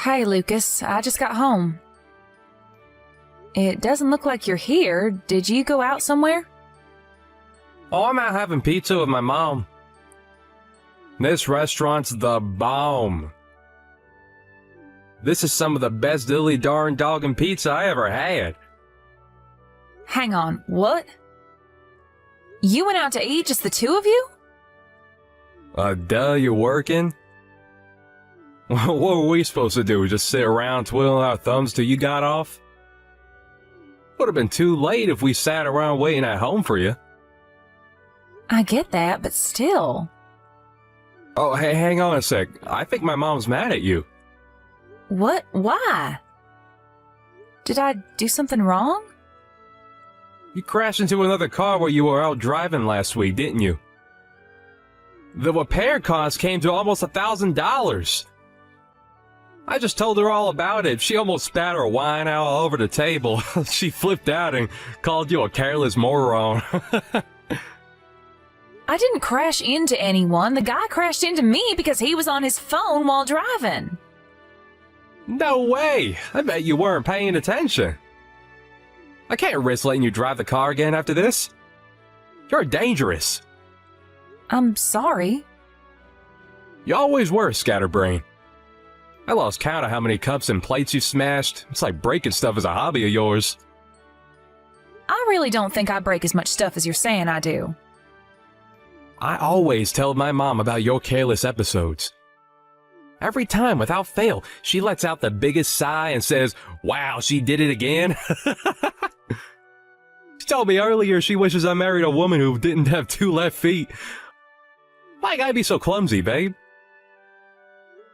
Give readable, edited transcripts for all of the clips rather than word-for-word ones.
Hey, Lucas, I just got home. It doesn't look like you're here. Did you go out somewhere? Oh, I'm out having pizza with my mom. This restaurant's the bomb. This is some of the best dilly darn doggin' pizza I ever had. Hang on, what? You went out to eat, just the two of you? Duh, you're working? What were we supposed to do, just sit around twiddling our thumbs till you got off? Would have been too late if we sat around waiting at home for you. I get that, but still. Oh, hey, hang on a sec. I think my mom's mad at you. What? Why? Did I do something wrong? You crashed into another car while you were out driving last week, didn't you? The repair cost came to almost $1,000. I just told her all about it. She almost spat her wine out all over the table. She flipped out and called you a careless moron. I didn't crash into anyone. The guy crashed into me because he was on his phone while driving. No way! I bet you weren't paying attention. I can't risk letting you drive the car again after this. You're dangerous. I'm sorry. You always were, scatterbrain. I lost count of how many cups and plates you smashed. It's like breaking stuff is a hobby of yours. I really don't think I break as much stuff as you're saying I do. I always tell my mom about your careless episodes. Every time, without fail, she lets out the biggest sigh and says, "Wow, she did it again." She told me earlier she wishes I married a woman who didn't have two left feet. Why you gotta be so clumsy, babe?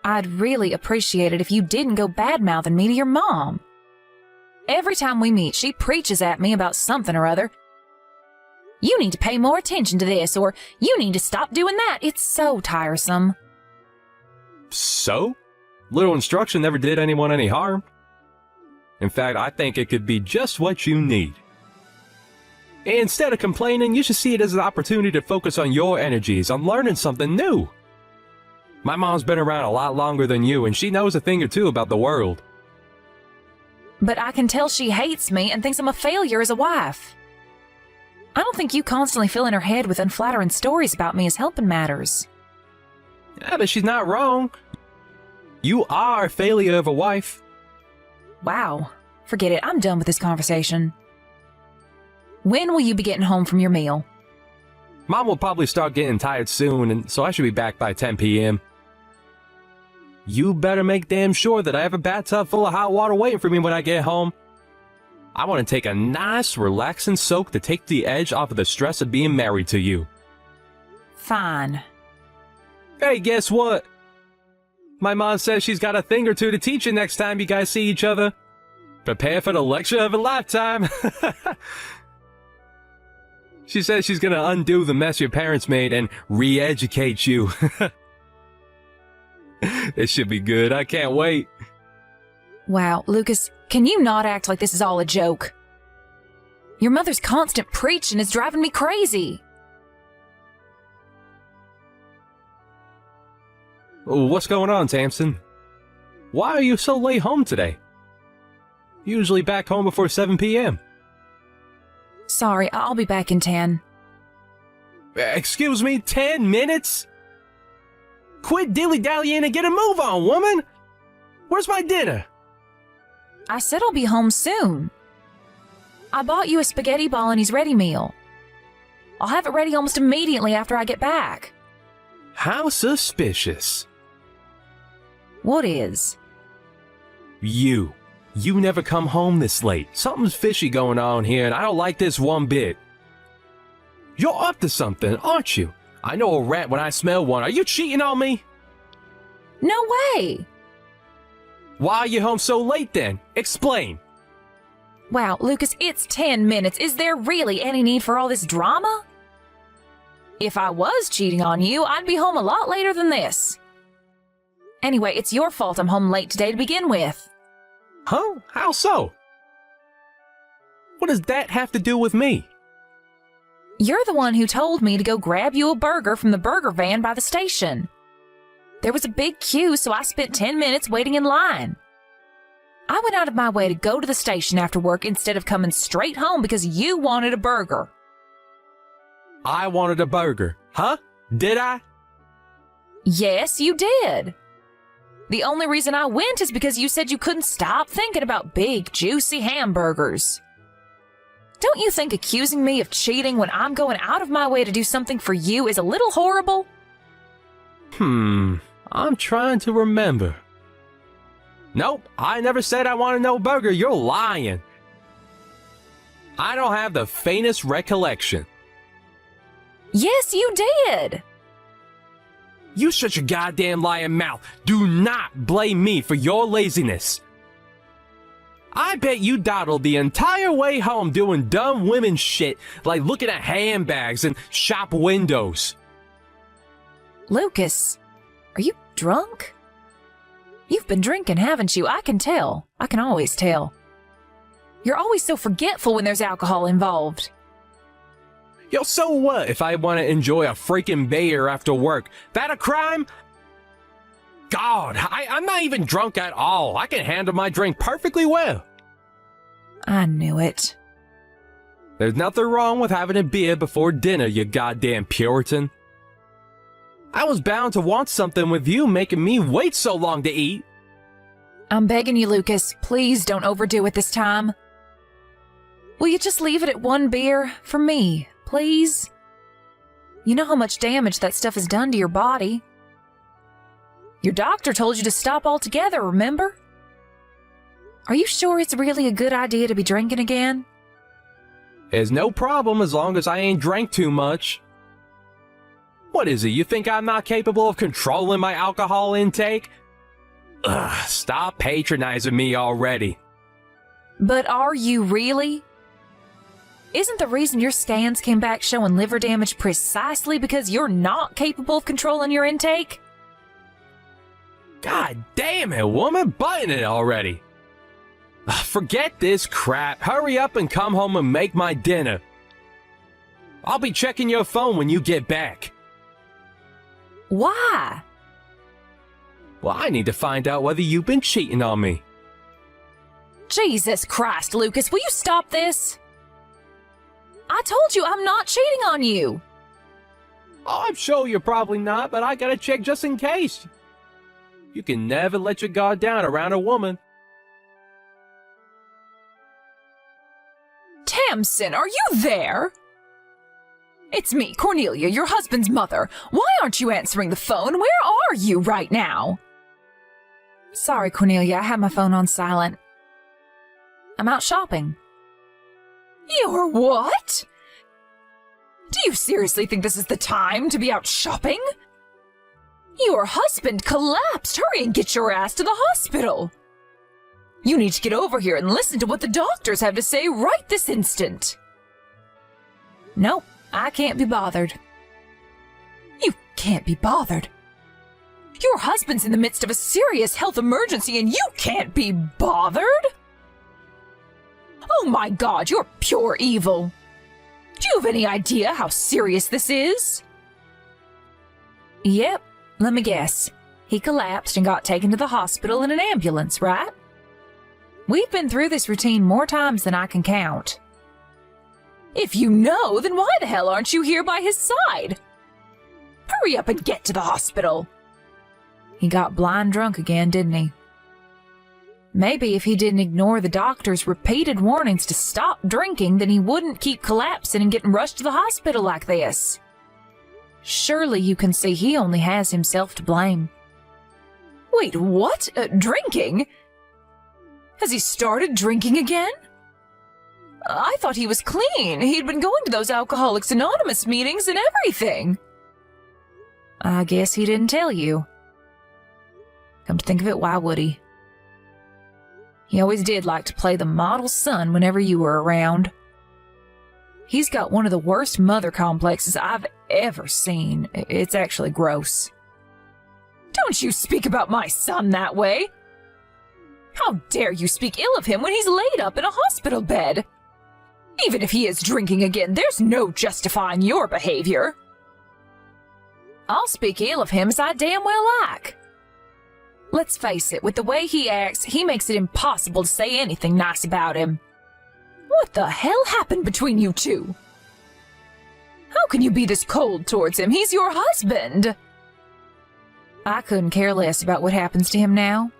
I'd really appreciate it if you didn't go bad-mouthing me to your mom. Every time we meet, she preaches at me about something or other. You need to pay more attention to this, or you need to stop doing that. It's so tiresome. So? Little instruction never did anyone any harm. In fact, I think it could be just what you need. Instead of complaining, you should see it as an opportunity to focus on your energies, on learning something new. My mom's been around a lot longer than you, and she knows a thing or two about the world. But I can tell she hates me and thinks I'm a failure as a wife. I don't think you constantly filling her head with unflattering stories about me is helping matters. Yeah, but she's not wrong. You are a failure of a wife. Wow. Forget it. I'm done with this conversation. When will you be getting home from your meal? Mom will probably start getting tired soon, and so I should be back by 10 p.m. You better make damn sure that I have a bathtub full of hot water waiting for me when I get home. I want to take a nice, relaxing soak to take the edge off of the stress of being married to you. Fine. Hey, guess what? My mom says she's got a thing or two to teach you next time you guys see each other. Prepare for the lecture of a lifetime. She says she's gonna undo the mess your parents made and re-educate you. This should be good. I can't wait. Wow, Lucas, can you not act like this is all a joke? Your mother's constant preaching is driving me crazy. What's going on, Tamsin? Why are you so late home today? Usually back home before 7 p.m. Sorry, I'll be back in 10. Excuse me, 10 minutes? Quit dilly-dallying and get a move on, woman! Where's my dinner? I said I'll be home soon. I bought you a spaghetti bolognese ready meal. I'll have it ready almost immediately after I get back. How suspicious. What is? You never come home this late. Something's fishy going on here, and I don't like this one bit. You're up to something, aren't you? I know a rat when I smell one. Are you cheating on me? No way! Why are you home so late then? Explain. Wow, Lucas, it's 10 minutes. Is there really any need for all this drama? If I was cheating on you, I'd be home a lot later than this. Anyway, it's your fault I'm home late today to begin with. Huh? How so? What does that have to do with me? You're the one who told me to go grab you a burger from the burger van by the station. There was a big queue, so I spent 10 minutes waiting in line. I went out of my way to go to the station after work instead of coming straight home because you wanted a burger. I wanted a burger, huh? Did I? Yes, you did. The only reason I went is because you said you couldn't stop thinking about big, juicy hamburgers. Don't you think accusing me of cheating when I'm going out of my way to do something for you is a little horrible? I'm trying to remember. Nope, I never said I wanted no burger. You're lying. I don't have the faintest recollection. Yes, you did. You shut your goddamn lying mouth. Do not blame me for your laziness. I bet you dawdled the entire way home doing dumb women shit like looking at handbags and shop windows. Lucas, are you drunk? You've been drinking, haven't you? I can tell. I can always tell. You're always so forgetful when there's alcohol involved. Yo, so what if I want to enjoy a freaking beer after work? That a crime? God, I'm not even drunk at all. I can handle my drink perfectly well. I knew it. There's nothing wrong with having a beer before dinner, you goddamn Puritan. I was bound to want something with you making me wait so long to eat. I'm begging you, Lucas, please don't overdo it this time. Will you just leave it at one beer for me, please? You know how much damage that stuff has done to your body. Your doctor told you to stop altogether, remember? Are you sure it's really a good idea to be drinking again? It's no problem as long as I ain't drank too much. What is it, you think I'm not capable of controlling my alcohol intake? Ugh, stop patronizing me already. But are you really? Isn't the reason your scans came back showing liver damage precisely because you're not capable of controlling your intake? God damn it, woman, button it already. Ugh, forget this crap. Hurry up and come home and make my dinner. I'll be checking your phone when you get back. Why? Well, I need to find out whether you've been cheating on me. Jesus Christ, Lucas, will you stop this? I told you I'm not cheating on you. Oh, I'm sure you're probably not, but I gotta check just in case. You can never let your guard down around a woman. Tamsin, are you there? It's me, Cornelia, your husband's mother. Why aren't you answering the phone? Where are you right now? Sorry, Cornelia, I had my phone on silent. I'm out shopping. You're what? Do you seriously think this is the time to be out shopping? Your husband collapsed. Hurry and get your ass to the hospital. You need to get over here and listen to what the doctors have to say right this instant. Nope, I can't be bothered. You can't be bothered? Your husband's in the midst of a serious health emergency and you can't be bothered? Oh my God, you're pure evil. Do you have any idea how serious this is? Yep, let me guess. He collapsed and got taken to the hospital in an ambulance, right? We've been through this routine more times than I can count. If you know, then why the hell aren't you here by his side? Hurry up and get to the hospital. He got blind drunk again, didn't he? Maybe if he didn't ignore the doctor's repeated warnings to stop drinking, then he wouldn't keep collapsing and getting rushed to the hospital like this. Surely you can see he only has himself to blame. Wait, what? Drinking? Has he started drinking again? I thought he was clean. He'd been going to those Alcoholics Anonymous meetings and everything. I guess he didn't tell you. Come to think of it, why would he? He always did like to play the model son whenever you were around. He's got one of the worst mother complexes I've ever seen. It's actually gross. Don't you speak about my son that way. How dare you speak ill of him when he's laid up in a hospital bed? Even if he is drinking again, there's no justifying your behavior. I'll speak ill of him as I damn well like. Let's face it, with the way he acts, he makes it impossible to say anything nice about him. What the hell happened between you two? How can you be this cold towards him? He's your husband! I couldn't care less about what happens to him now.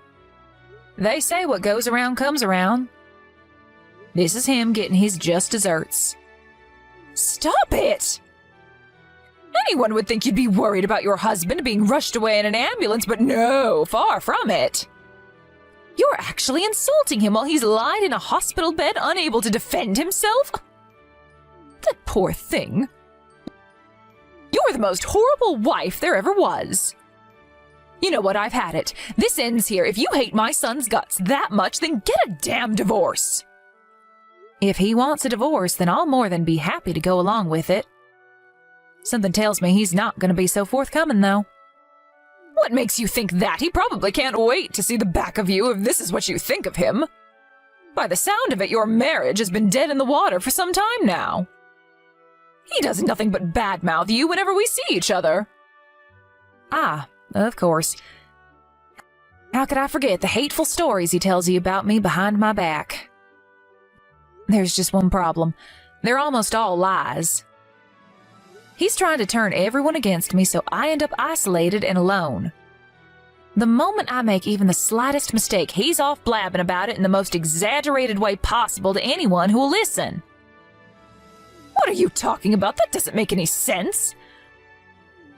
They say what goes around comes around. This is him getting his just desserts. Stop it! Anyone would think you'd be worried about your husband being rushed away in an ambulance, but no, far from it. You're actually insulting him while he's lying in a hospital bed, unable to defend himself? That poor thing. You're the most horrible wife there ever was. You know what, I've had it. This ends here. If you hate my son's guts that much, then get a damn divorce. If he wants a divorce, then I'll more than be happy to go along with it. Something tells me he's not going to be so forthcoming, though. What makes you think that? He probably can't wait to see the back of you if this is what you think of him. By the sound of it, your marriage has been dead in the water for some time now. He does nothing but badmouth you whenever we see each other. Ah, of course. How could I forget the hateful stories he tells you about me behind my back? There's just one problem. They're almost all lies. He's trying to turn everyone against me, so I end up isolated and alone. The moment I make even the slightest mistake, he's off blabbing about it in the most exaggerated way possible to anyone who will listen. What are you talking about? That doesn't make any sense.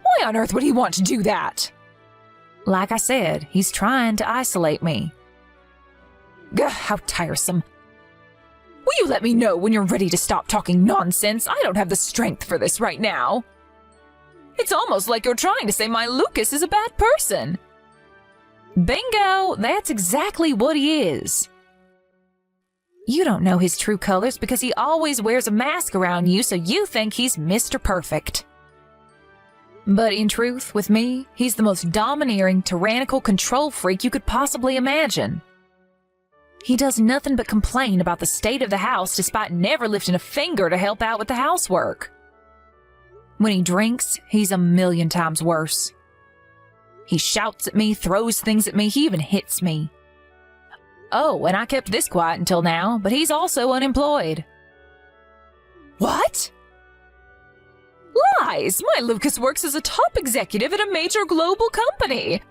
Why on earth would he want to do that? Like I said, he's trying to isolate me. Gah, how tiresome. Will you let me know when you're ready to stop talking nonsense? I don't have the strength for this right now. It's almost like you're trying to say my Lucas is a bad person. Bingo! That's exactly what he is. You don't know his true colors because he always wears a mask around you, so you think he's Mr. Perfect. But in truth, with me, he's the most domineering, tyrannical control freak you could possibly imagine. He does nothing but complain about the state of the house despite never lifting a finger to help out with the housework. When he drinks, he's a million times worse. He shouts at me, throws things at me, he even hits me. Oh, and I kept this quiet until now, but he's also unemployed. What? Lies! My Lucas works as a top executive at a major global company.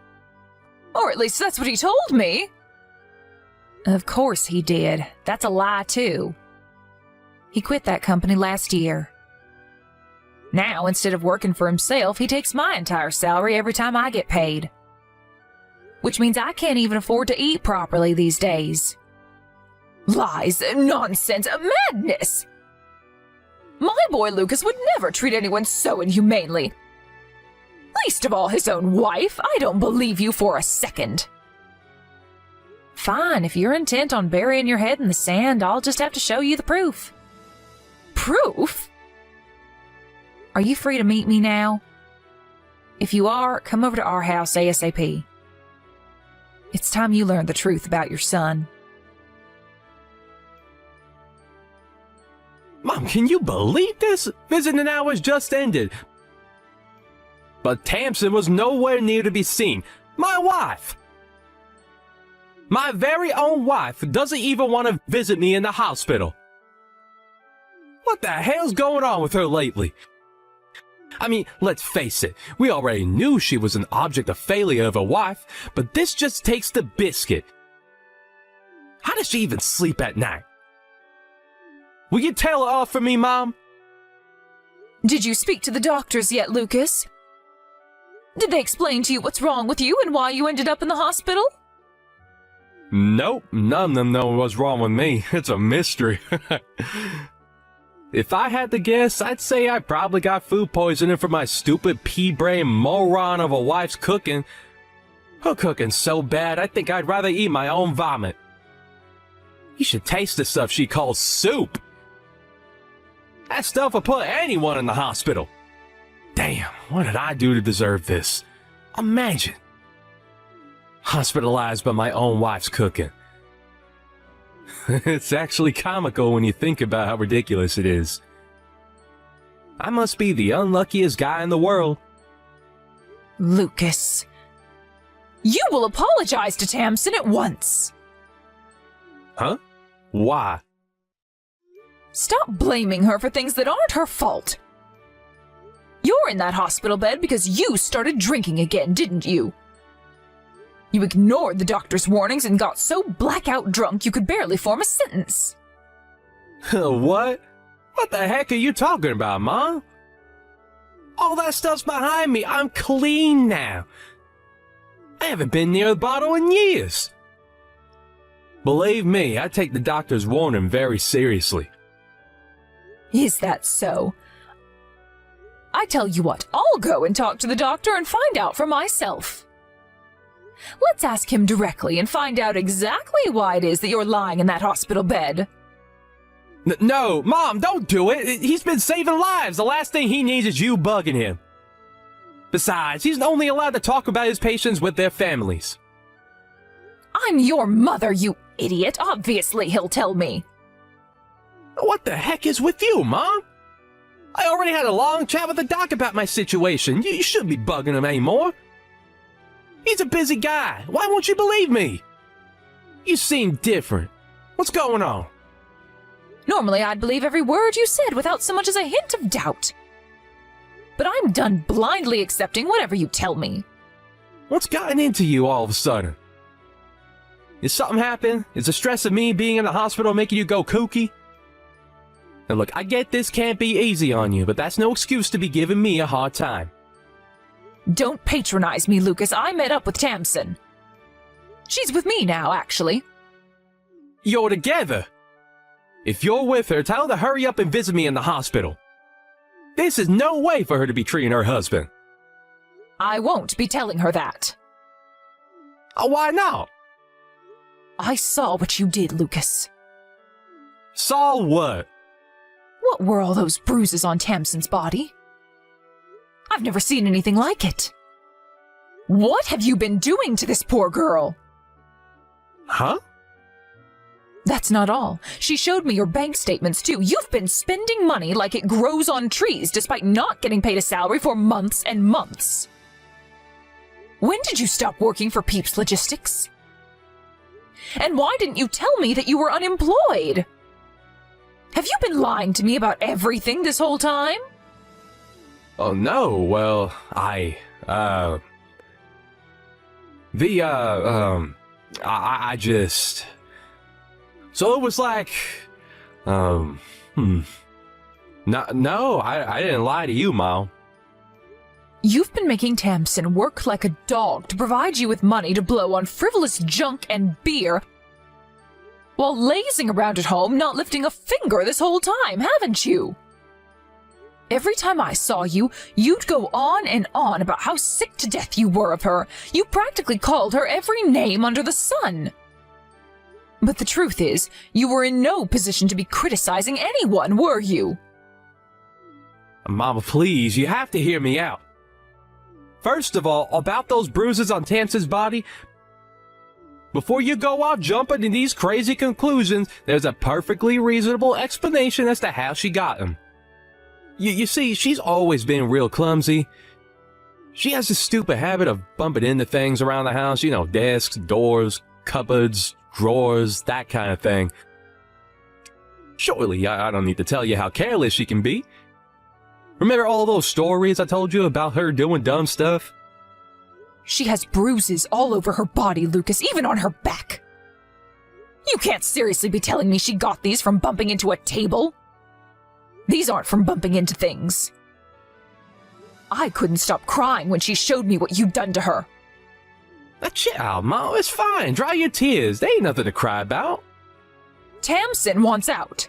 Or at least that's what he told me. Of course he did. That's a lie, too. He quit that company last year. Now, instead of working for himself, he takes my entire salary every time I get paid. Which means I can't even afford to eat properly these days. Lies, nonsense, madness! My boy Lucas would never treat anyone so inhumanely. Least of all his own wife. I don't believe you for a second. Fine, if you're intent on burying your head in the sand, I'll just have to show you the proof. Proof? Are you free to meet me now? If you are, come over to our house ASAP. It's time you learned the truth about your son. Mom, can you believe this? Visiting hours just ended. But Tamsin was nowhere near to be seen. My wife! My very own wife doesn't even want to visit me in the hospital. What the hell's going on with her lately? I mean, let's face it, we already knew she was an object of failure of a wife, but this just takes the biscuit. How does she even sleep at night? Will you tell her off for me, Mom? Did you speak to the doctors yet, Lucas? Did they explain to you what's wrong with you and why you ended up in the hospital? Nope, none of them know what's wrong with me. It's a mystery. If I had to guess, I'd say I probably got food poisoning from my stupid pea-brain moron of a wife's cooking. Her cooking's so bad, I think I'd rather eat my own vomit. You should taste the stuff she calls soup. That stuff will put anyone in the hospital. Damn, what did I do to deserve this? Imagine. Hospitalized by my own wife's cooking. It's actually comical when you think about how ridiculous it is. I must be the unluckiest guy in the world. Lucas. You will apologize to Tamsin at once. Huh? Why? Stop blaming her for things that aren't her fault. You're in that hospital bed because you started drinking again, didn't you? You ignored the doctor's warnings and got so blackout drunk you could barely form a sentence. What? What the heck are you talking about, Mom? All that stuff's behind me. I'm clean now. I haven't been near the bottle in years. Believe me, I take the doctor's warning very seriously. Is that so? I tell you what, I'll go and talk to the doctor and find out for myself. Let's ask him directly and find out exactly why it is that you're lying in that hospital bed. No, Mom, don't do it. He's been saving lives. The last thing he needs is you bugging him. Besides, he's only allowed to talk about his patients with their families. I'm your mother, you idiot. Obviously, he'll tell me. What the heck is with you, Mom? I already had a long chat with the doc about my situation. You shouldn't be bugging him anymore. He's a busy guy. Why won't you believe me? You seem different. What's going on? Normally, I'd believe every word you said without so much as a hint of doubt. But I'm done blindly accepting whatever you tell me. What's gotten into you all of a sudden? Is something happened? Is the stress of me being in the hospital making you go kooky? Now look, I get this can't be easy on you, but that's no excuse to be giving me a hard time. Don't patronize me, Lucas. I met up with Tamsin. She's with me now, actually. You're together. If you're with her, tell her to hurry up and visit me in the hospital. This is no way for her to be treating her husband. I won't be telling her that. Why not? I saw what you did, Lucas. Saw what? What were all those bruises on Tamsin's body? I've never seen anything like it. What have you been doing to this poor girl? Huh? That's not all. She showed me your bank statements, too. You've been spending money like it grows on trees, despite not getting paid a salary for months and months. When did you stop working for Peeps Logistics? And why didn't you tell me that you were unemployed? Have you been lying to me about everything this whole time? Oh no, well, I just... So it was like, no, I didn't lie to you, Mom. You've been making Tamsin work like a dog to provide you with money to blow on frivolous junk and beer, while lazing around at home, not lifting a finger this whole time, haven't you? Every time I saw you, you'd go on and on about how sick to death you were of her. You practically called her every name under the sun. But the truth is, you were in no position to be criticizing anyone, were you? Mama, please, you have to hear me out. First of all, about those bruises on Tamsin's body, before you go off jumping to these crazy conclusions, there's a perfectly reasonable explanation as to how she got them. You see, she's always been real clumsy. She has this stupid habit of bumping into things around the house, you know, desks, doors, cupboards, drawers, that kind of thing. Surely, I don't need to tell you how careless she can be. Remember all those stories I told you about her doing dumb stuff? She has bruises all over her body, Lucas, even on her back. You can't seriously be telling me she got these from bumping into a table. These aren't from bumping into things. I couldn't stop crying when she showed me what you'd done to her. Chill out, Mom. It's fine. Dry your tears. They ain't nothing to cry about. Tamsin wants out.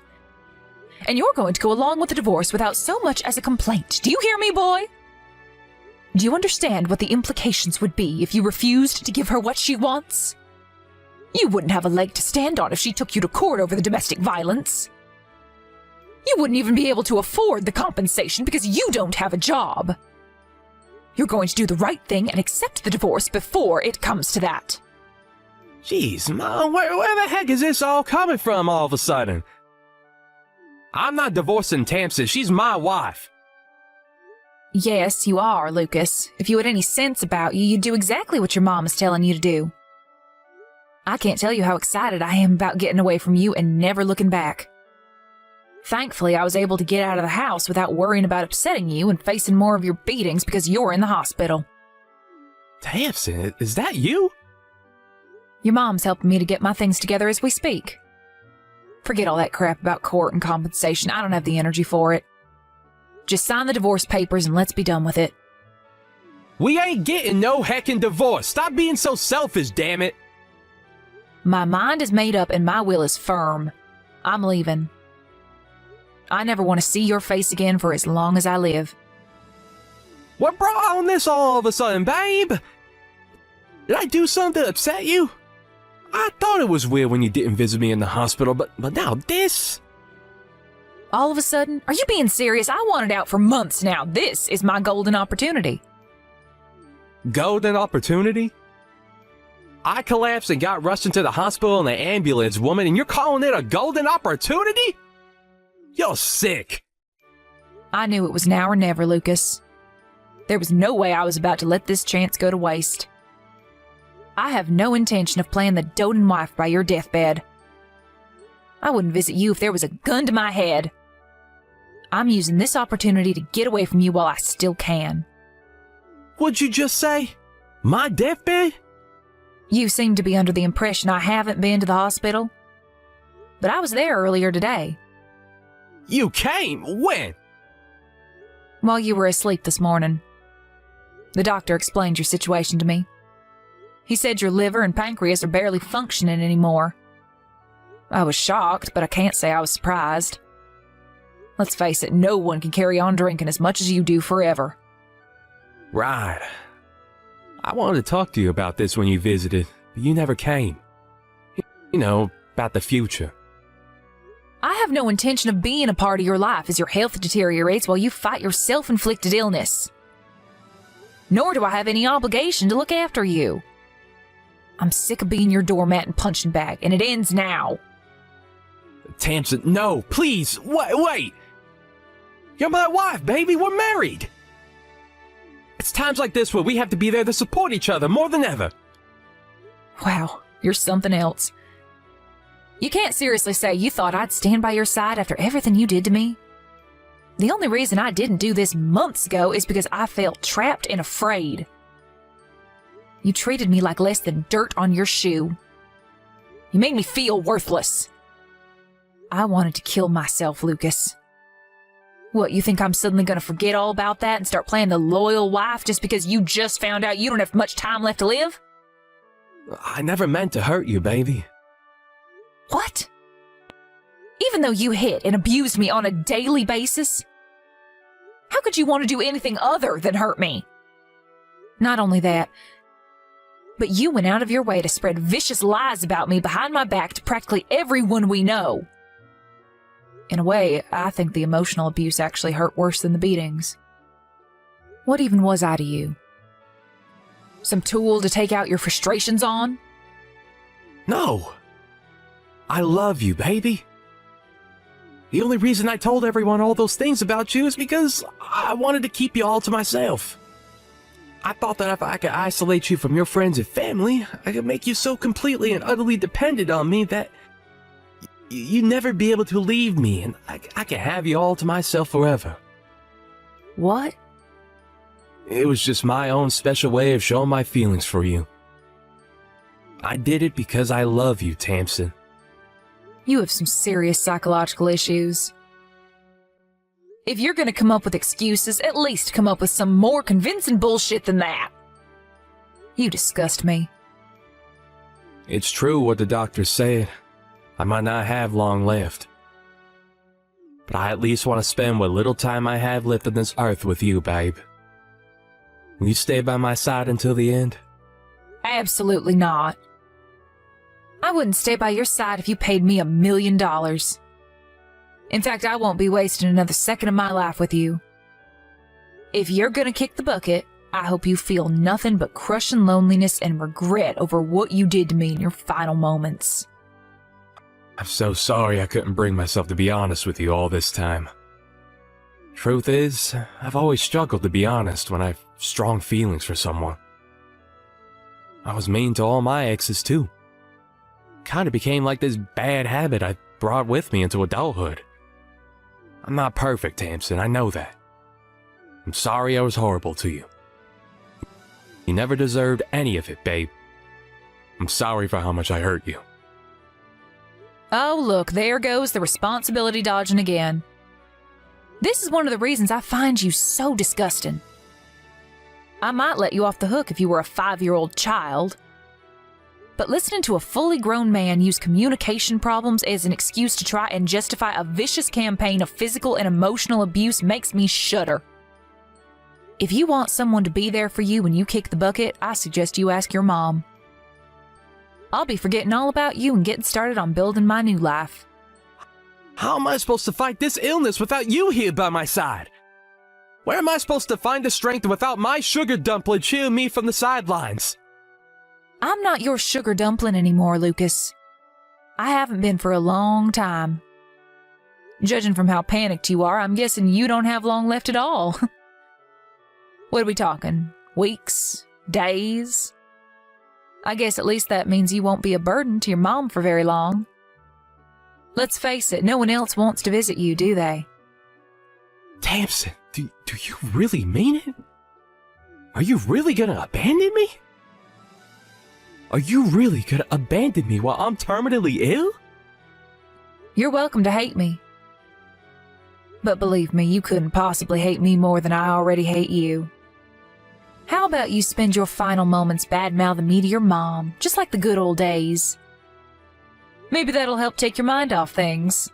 And you're going to go along with the divorce without so much as a complaint. Do you hear me, boy? Do you understand what the implications would be if you refused to give her what she wants? You wouldn't have a leg to stand on if she took you to court over the domestic violence. You wouldn't even be able to afford the compensation because you don't have a job. You're going to do the right thing and accept the divorce before it comes to that. Jeez, Mom, where the heck is this all coming from all of a sudden? I'm not divorcing Tamsin. She's my wife. Yes, you are, Lucas. If you had any sense about you, you'd do exactly what your mom is telling you to do. I can't tell you how excited I am about getting away from you and never looking back. Thankfully, I was able to get out of the house without worrying about upsetting you and facing more of your beatings because you're in the hospital. Tamsin, is that you? Your mom's helping me to get my things together as we speak. Forget all that crap about court and compensation. I don't have the energy for it. Just sign the divorce papers and let's be done with it. We ain't getting no heckin' divorce. Stop being so selfish, damn it. My mind is made up and my will is firm. I'm leaving. I never want to see your face again for as long as I live. What brought on this all of a sudden, babe? Did I do something to upset you? I thought it was weird when you didn't visit me in the hospital, but now this? All of a sudden? Are you being serious? I wanted out for months now. This is my golden opportunity. Golden opportunity? I collapsed and got rushed into the hospital in an ambulance, woman, and you're calling it a golden opportunity? You're sick. I knew it was now or never, Lucas. There was no way I was about to let this chance go to waste. I have no intention of playing the doting wife by your deathbed. I wouldn't visit you if there was a gun to my head. I'm using this opportunity to get away from you while I still can. What'd you just say? My deathbed? You seem to be under the impression I haven't been to the hospital. But I was there earlier today. You came? When? While you were asleep this morning. The doctor explained your situation to me. He said your liver and pancreas are barely functioning anymore. I was shocked, but I can't say I was surprised. Let's face it, no one can carry on drinking as much as you do forever. Right. I wanted to talk to you about this when you visited, but you never came. You know, about the future. I have no intention of being a part of your life as your health deteriorates while you fight your self-inflicted illness. Nor do I have any obligation to look after you. I'm sick of being your doormat and punching bag, and it ends now. Tamsin, no, please, wait. You're my wife, baby, we're married. It's times like this where we have to be there to support each other more than ever. Wow, you're something else. You can't seriously say you thought I'd stand by your side after everything you did to me. The only reason I didn't do this months ago is because I felt trapped and afraid. You treated me like less than dirt on your shoe. You made me feel worthless. I wanted to kill myself, Lucas. What, you think I'm suddenly going to forget all about that and start playing the loyal wife just because you just found out you don't have much time left to live? I never meant to hurt you, baby. What? Even though you hit and abused me on a daily basis? How could you want to do anything other than hurt me? Not only that, but you went out of your way to spread vicious lies about me behind my back to practically everyone we know. In a way, I think the emotional abuse actually hurt worse than the beatings. What even was I to you? Some tool to take out your frustrations on? No. I love you, baby. The only reason I told everyone all those things about you is because I wanted to keep you all to myself. I thought that if I could isolate you from your friends and family, I could make you so completely and utterly dependent on me that you'd never be able to leave me, and I could have you all to myself forever. What? It was just my own special way of showing my feelings for you. I did it because I love you, Tamsin. You have some serious psychological issues. If you're gonna come up with excuses, at least come up with some more convincing bullshit than that. You disgust me. It's true what the doctor said. I might not have long left. But I at least want to spend what little time I have left on this earth with you, babe. Will you stay by my side until the end? Absolutely not. I wouldn't stay by your side if you paid me $1 million. In fact, I won't be wasting another second of my life with you. If you're gonna kick the bucket, I hope you feel nothing but crushing loneliness and regret over what you did to me in your final moments. I'm so sorry I couldn't bring myself to be honest with you all this time. Truth is, I've always struggled to be honest when I've strong feelings for someone. I was mean to all my exes too. Kinda became like this bad habit I brought with me into adulthood. I'm not perfect, Tamsin, I know that. I'm sorry I was horrible to you. You never deserved any of it, babe. I'm sorry for how much I hurt you. Oh, look, there goes the responsibility dodging again. This is one of the reasons I find you so disgusting. I might let you off the hook if you were a 5-year-old child. But listening to a fully grown man use communication problems as an excuse to try and justify a vicious campaign of physical and emotional abuse makes me shudder. If you want someone to be there for you when you kick the bucket, I suggest you ask your mom. I'll be forgetting all about you and getting started on building my new life. How am I supposed to fight this illness without you here by my side? Where am I supposed to find the strength without my sugar dumpling cheering me from the sidelines? I'm not your sugar dumpling anymore, Lucas. I haven't been for a long time. Judging from how panicked you are, I'm guessing you don't have long left at all. What are we talking? Weeks? Days? I guess at least that means you won't be a burden to your mom for very long. Let's face it, no one else wants to visit you, do they? Tamsin, do you really mean it? Are you really gonna abandon me? Are you really gonna abandon me while I'm terminally ill? You're welcome to hate me. But believe me, you couldn't possibly hate me more than I already hate you. How about you spend your final moments bad-mouthing me to your mom, just like the good old days? Maybe that'll help take your mind off things.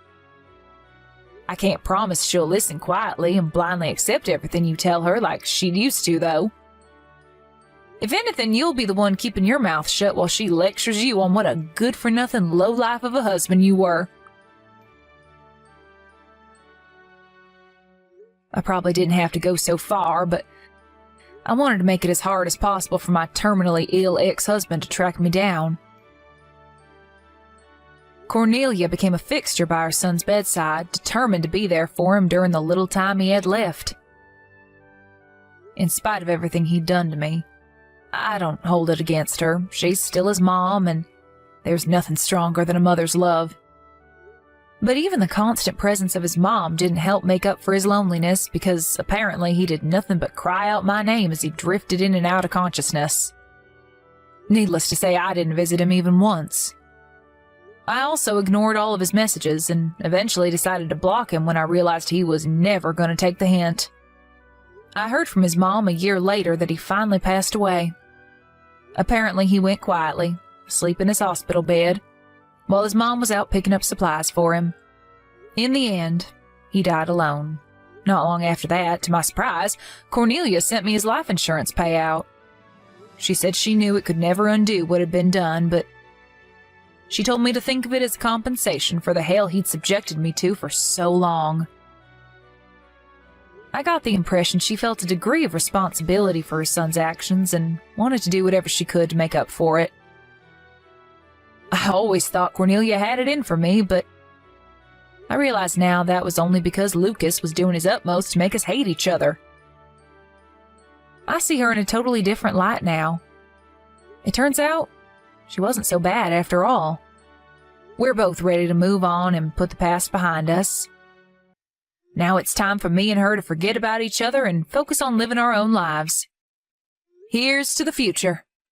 I can't promise she'll listen quietly and blindly accept everything you tell her like she used to, though. If anything, you'll be the one keeping your mouth shut while she lectures you on what a good-for-nothing lowlife of a husband you were. I probably didn't have to go so far, but I wanted to make it as hard as possible for my terminally ill ex-husband to track me down. Cornelia became a fixture by her son's bedside, determined to be there for him during the little time he had left. In spite of everything he'd done to me, I don't hold it against her. She's still his mom, and there's nothing stronger than a mother's love. But even the constant presence of his mom didn't help make up for his loneliness, because apparently he did nothing but cry out my name as he drifted in and out of consciousness. Needless to say, I didn't visit him even once. I also ignored all of his messages and eventually decided to block him when I realized he was never going to take the hint. I heard from his mom a year later that he finally passed away. Apparently he went quietly, asleep in his hospital bed, while his mom was out picking up supplies for him. In the end, he died alone. Not long after that, to my surprise, Cornelia sent me his life insurance payout. She said she knew it could never undo what had been done, but she told me to think of it as compensation for the hell he'd subjected me to for so long. I got the impression she felt a degree of responsibility for her son's actions and wanted to do whatever she could to make up for it. I always thought Cornelia had it in for me, but I realize now that was only because Lucas was doing his utmost to make us hate each other. I see her in a totally different light now. It turns out she wasn't so bad after all. We're both ready to move on and put the past behind us. Now it's time for me and her to forget about each other and focus on living our own lives. Here's to the future.